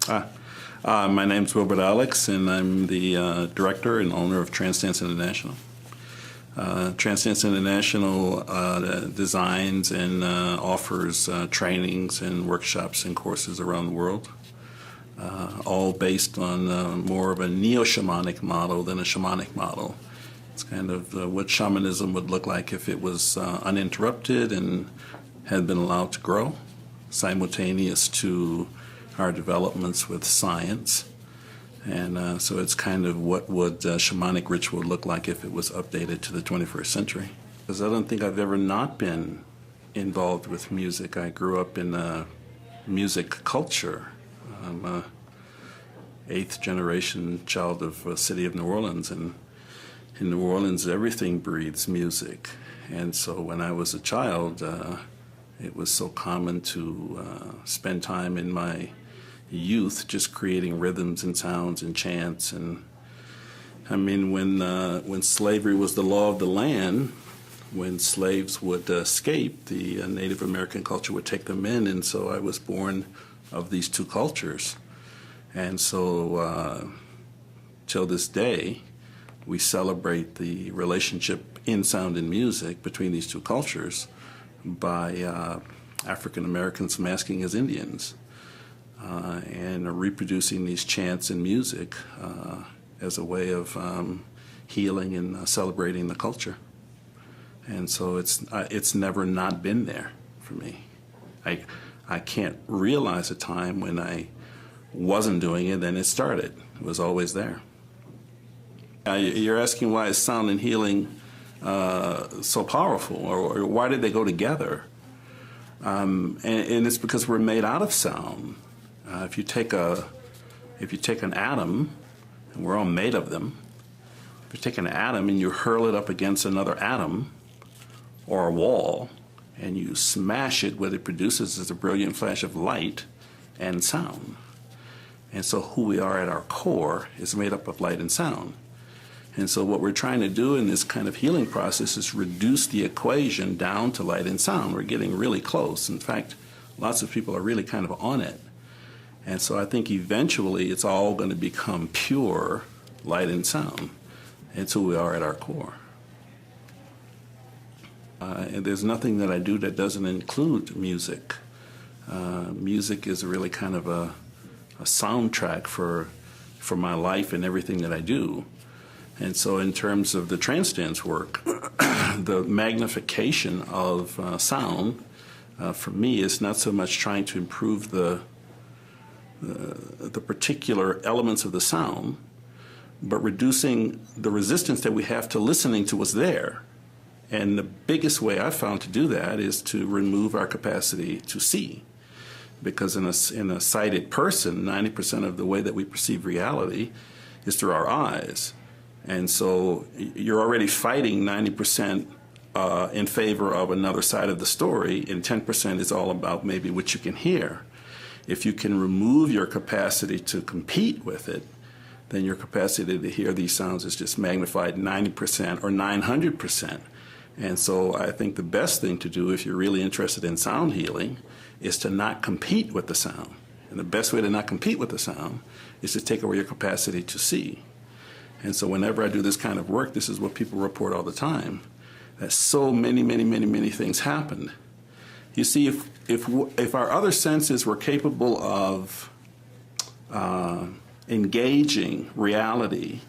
My name's WILBERT ALIX, and I'm the director and owner of Trance International. Trance International designs and offers trainings and workshops and courses around the world, all based on more of a neo-shamanic model than a shamanic model. It's kind of what shamanism would look like if it was uninterrupted and had been allowed to grow, simultaneous to our developments with science. And so it's kind of what would shamanic ritual look like if it was updated to the 21st century. Because I don't think I've ever not been involved with music. I grew up in a music culture. I'm a 8th generation child of the city of New Orleans, and in New Orleans everything breathes music. And so when I was a child, it was so common to spend time in my youth just creating rhythms and sounds and chants. And I mean, when slavery was the law of the land, when slaves would escape, the Native American culture would take them in, and so I was born of these two cultures. And so till this day, we celebrate the relationship in sound and music between these two cultures by African Americans masking as Indians and reproducing these chants and music as a way of healing and celebrating the culture. And so it's never not been there for me. I can't realize a time when I wasn't doing it, then it started. It was always there. You're asking why is sound and healing so powerful, or why did they go together? And it's because we're made out of sound. If you take an atom, and we're all made of them, if you take an atom and you hurl it up against another atom or a wall, and you smash it, what it produces is a brilliant flash of light and sound. And so who we are at our core is made up of light and sound. And so what we're trying to do in this kind of healing process is reduce the equation down to light and sound. We're getting really close. In fact, lots of people are really kind of on it. And so I think eventually it's all going to become pure light and sound. It's who we are at our core. And there's nothing that I do that doesn't include music. Music is really kind of a soundtrack for my life and everything that I do. And so in terms of the trance dance work, the magnification of sound, for me, is not so much trying to improve the particular elements of the sound, but reducing the resistance that we have to listening to what's there. And the biggest way I've found to do that is to remove our capacity to see. Because in a sighted person, 90% of the way that we perceive reality is through our eyes. And so you're already fighting 90% in favor of another side of the story, and 10% is all about maybe what you can hear. If you can remove your capacity to compete with it, then your capacity to hear these sounds is just magnified 90% or 900%. And so I think the best thing to do if you're really interested in sound healing is to not compete with the sound. And the best way to not compete with the sound is to take away your capacity to see. And so whenever I do this kind of work, this is what people report all the time, that so many things happened. You see, if our other senses were capable of engaging reality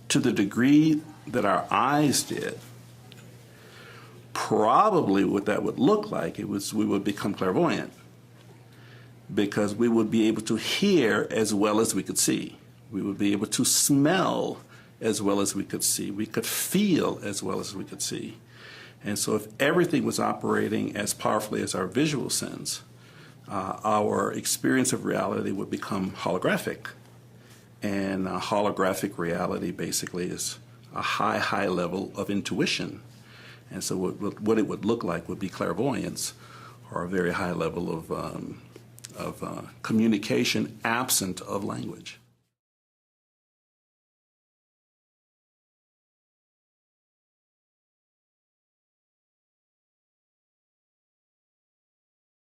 to the degree that our eyes did, probably what that would look like, we would become clairvoyant, because we would be able to hear as well as we could see. We would be able to smell as well as we could see. We could feel as well as we could see. And so if everything was operating as powerfully as our visual sense, our experience of reality would become holographic. And holographic reality basically is a high level of intuition. And so what it would look like would be clairvoyance, or a very high level of communication absent of language.